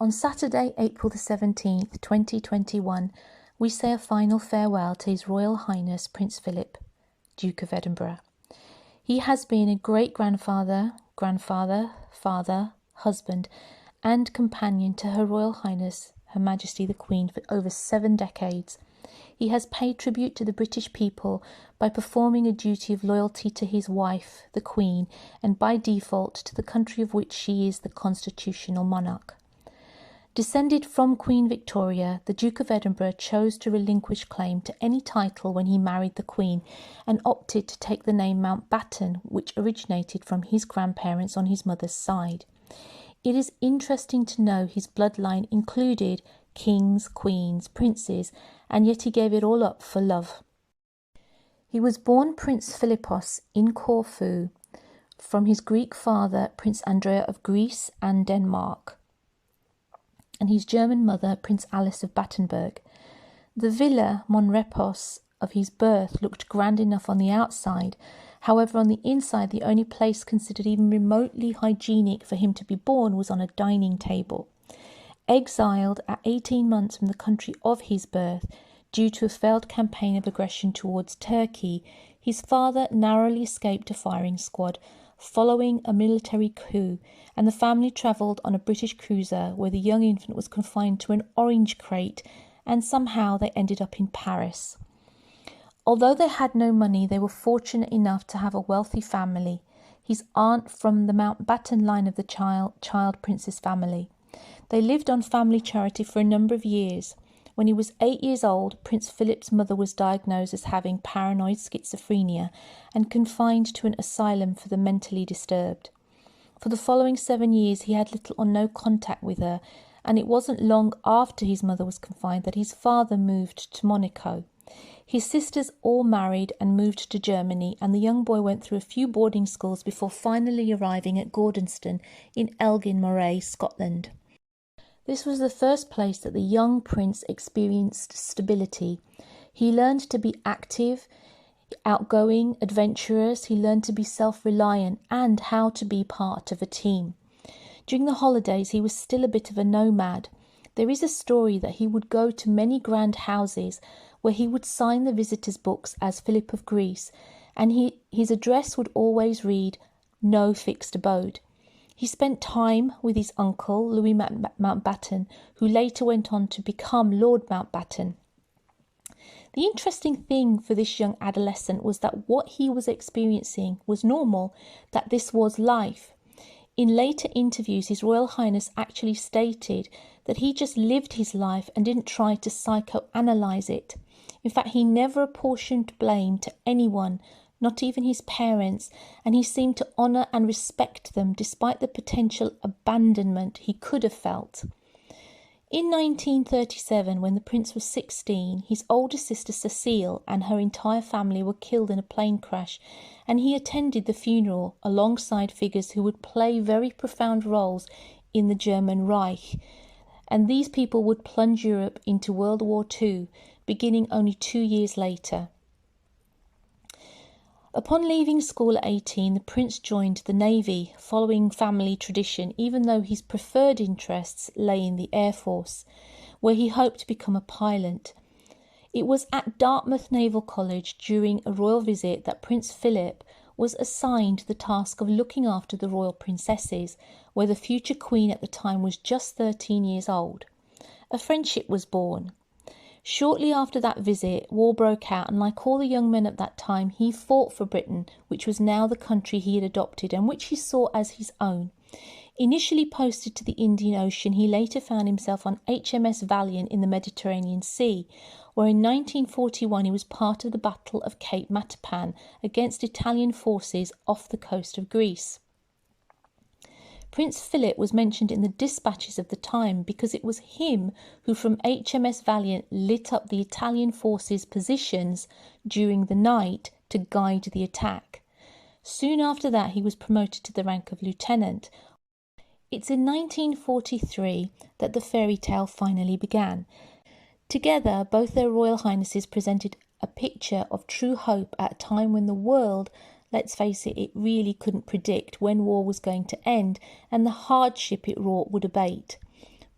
On Saturday, April the 17th, 2021, we say a final farewell to His Royal Highness Prince Philip, Duke of Edinburgh. He has been a great-grandfather, father, husband, and companion to Her Royal Highness, Her Majesty the Queen, for over 7 decades. He has paid tribute to the British people by performing a duty of loyalty to his wife, the Queen, and by default to the country of which she is the constitutional monarch. Descended from Queen Victoria, the Duke of Edinburgh chose to relinquish claim to any title when he married the Queen and opted to take the name Mountbatten, which originated from his grandparents on his mother's side. It is interesting to know his bloodline included kings, queens, princes, and yet he gave it all up for love. He was born Prince Philippos in Corfu from his Greek father, Prince Andrea of Greece and Denmark, and his German mother, Prince Alice of Battenberg. The Villa Monrepos of his birth looked grand enough on the outside. However, on the inside, the only place considered even remotely hygienic for him to be born was on a dining table. Exiled at 18 months from the country of his birth due to a failed campaign of aggression towards Turkey, his father narrowly escaped a firing squad following a military coup, and the family travelled on a British cruiser where the young infant was confined to an orange crate, and somehow they ended up in Paris. Although they had no money, they were fortunate enough to have a wealthy family, his aunt from the Mountbatten line of the child princess family. They lived on family charity for a number of years. When he was 8 years old, Prince Philip's mother was diagnosed as having paranoid schizophrenia and confined to an asylum for the mentally disturbed. For the following 7 years, he had little or no contact with her, and it wasn't long after his mother was confined that his father moved to Monaco. His sisters all married and moved to Germany, and the young boy went through a few boarding schools before finally arriving at Gordonston in Elgin Moray, Scotland. This was the first place that the young prince experienced stability. He learned to be active, outgoing, adventurous. He learned to be self-reliant and how to be part of a team. During the holidays, he was still a bit of a nomad. There is a story that he would go to many grand houses where he would sign the visitors' books as Philip of Greece, and his address would always read, "No fixed abode." He spent time with his uncle, Louis Mountbatten, who later went on to become Lord Mountbatten. The interesting thing for this young adolescent was that what he was experiencing was normal, that this was life. In later interviews, His Royal Highness actually stated that he just lived his life and didn't try to psychoanalyze it. In fact, he never apportioned blame to anyone, not even his parents, and he seemed to honour and respect them despite the potential abandonment he could have felt. In 1937, when the prince was 16, his older sister Cecile and her entire family were killed in a plane crash, and he attended the funeral alongside figures who would play very profound roles in the German Reich, and these people would plunge Europe into World War II, beginning only 2 years later. Upon leaving school at 18, the prince joined the Navy, following family tradition, even though his preferred interests lay in the Air Force, where he hoped to become a pilot. It was at Dartmouth Naval College during a royal visit that Prince Philip was assigned the task of looking after the royal princesses, where the future queen at the time was just 13 years old. A friendship was born. Shortly after that visit, war broke out, and like all the young men at that time, he fought for Britain, which was now the country he had adopted and which he saw as his own. Initially posted to the Indian Ocean, he later found himself on HMS Valiant in the Mediterranean Sea, where in 1941 he was part of the Battle of Cape Matapan against Italian forces off the coast of Greece. Prince Philip was mentioned in the dispatches of the time because it was him who from HMS Valiant lit up the Italian forces' positions during the night to guide the attack. Soon after that he was promoted to the rank of lieutenant. It's in 1943 that the fairy tale finally began. Together, both their Royal Highnesses presented a picture of true hope at a time when the world, let's face it, it really couldn't predict when war was going to end and the hardship it wrought would abate.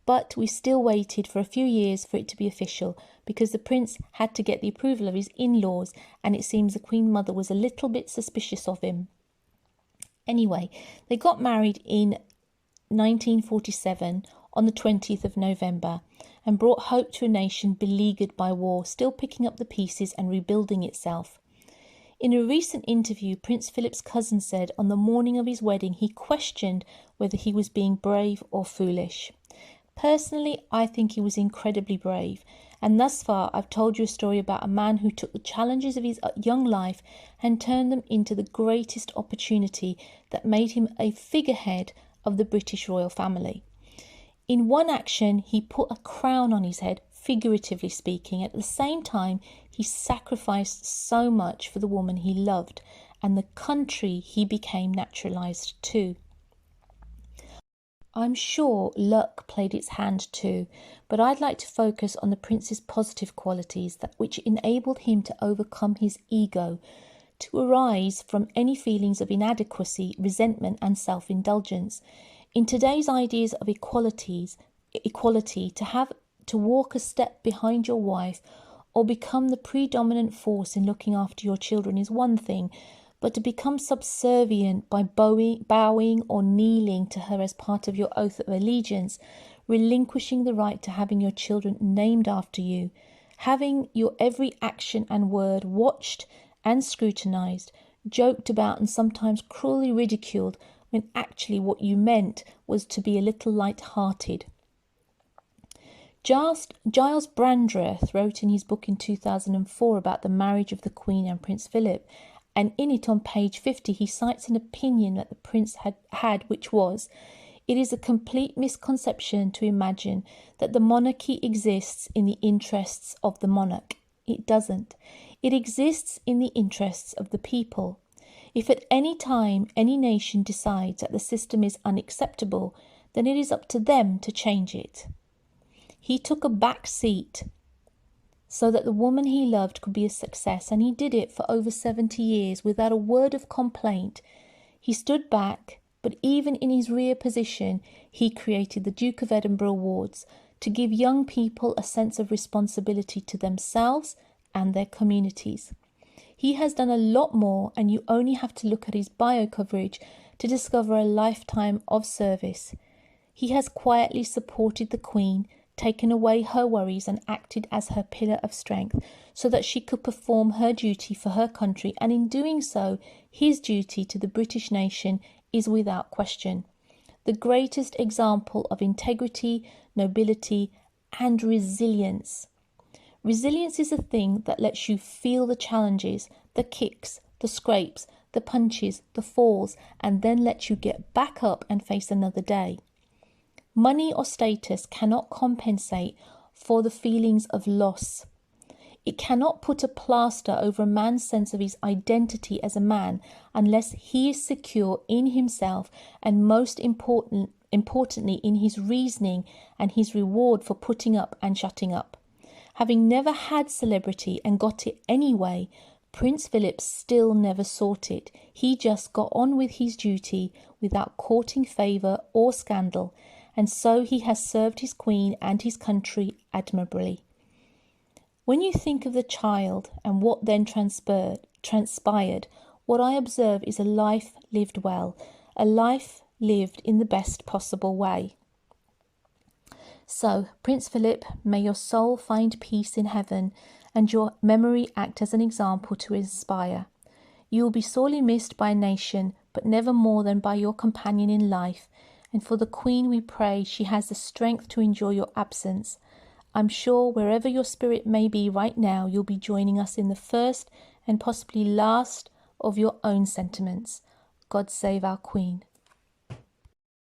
but we still waited for a few years for it to be official because the prince had to get the approval of his in-laws, and it seems the Queen Mother was a little bit suspicious of him. Anyway, they got married in 1947 on the 20th of November and brought hope to a nation beleaguered by war, still picking up the pieces and rebuilding itself. In a recent interview, Prince Philip's cousin said on the morning of his wedding he questioned whether he was being brave or foolish. Personally, I think he was incredibly brave, and thus far I've told you a story about a man who took the challenges of his young life and turned them into the greatest opportunity that made him a figurehead of the British royal family. In one action, he put a crown on his head, figuratively speaking. At the same time, he sacrificed so much for the woman he loved and the country he became naturalised to. I'm sure luck played its hand too, but I'd like to focus on the prince's positive qualities which enabled him to overcome his ego, to arise from any feelings of inadequacy, resentment and self-indulgence. In today's ideas of equality, to walk a step behind your wife or become the predominant force in looking after your children is one thing, but to become subservient by bowing or kneeling to her as part of your oath of allegiance, relinquishing the right to having your children named after you, having your every action and word watched and scrutinised, joked about and sometimes cruelly ridiculed, when actually what you meant was to be a little light-hearted. Giles Brandreth wrote in his book in 2004 about the marriage of the Queen and Prince Philip, and in it on page 50 he cites an opinion that the prince had which was, "It is a complete misconception to imagine that the monarchy exists in the interests of the monarch. It doesn't. It exists in the interests of the people. If at any time any nation decides that the system is unacceptable, then it is up to them to change it." He took a back seat so that the woman he loved could be a success, and he did it for over 70 years without a word of complaint. He stood back, but even in his rear position, he created the Duke of Edinburgh Awards to give young people a sense of responsibility to themselves and their communities. He has done a lot more, and you only have to look at his bio coverage to discover a lifetime of service. He has quietly supported the Queen, taken away her worries and acted as her pillar of strength so that she could perform her duty for her country, and in doing so, his duty to the British nation is without question the greatest example of integrity, nobility and resilience. Resilience is a thing that lets you feel the challenges, the kicks, the scrapes, the punches, the falls, and then lets you get back up and face another day. Money or status cannot compensate for the feelings of loss. It cannot put a plaster over a man's sense of his identity as a man unless he is secure in himself and, most importantly, in his reasoning and his reward for putting up and shutting up. Having never had celebrity and got it anyway, Prince Philip still never sought it. He just got on with his duty without courting favour or scandal, and so he has served his Queen and his country admirably. When you think of the child and what then transpired, what I observe is a life lived well, a life lived in the best possible way. So, Prince Philip, may your soul find peace in heaven and your memory act as an example to inspire. You will be sorely missed by a nation, but never more than by your companion in life, and for the Queen we pray she has the strength to enjoy your absence. I'm sure wherever your spirit may be right now, you'll be joining us in the first and possibly last of your own sentiments. God save our Queen.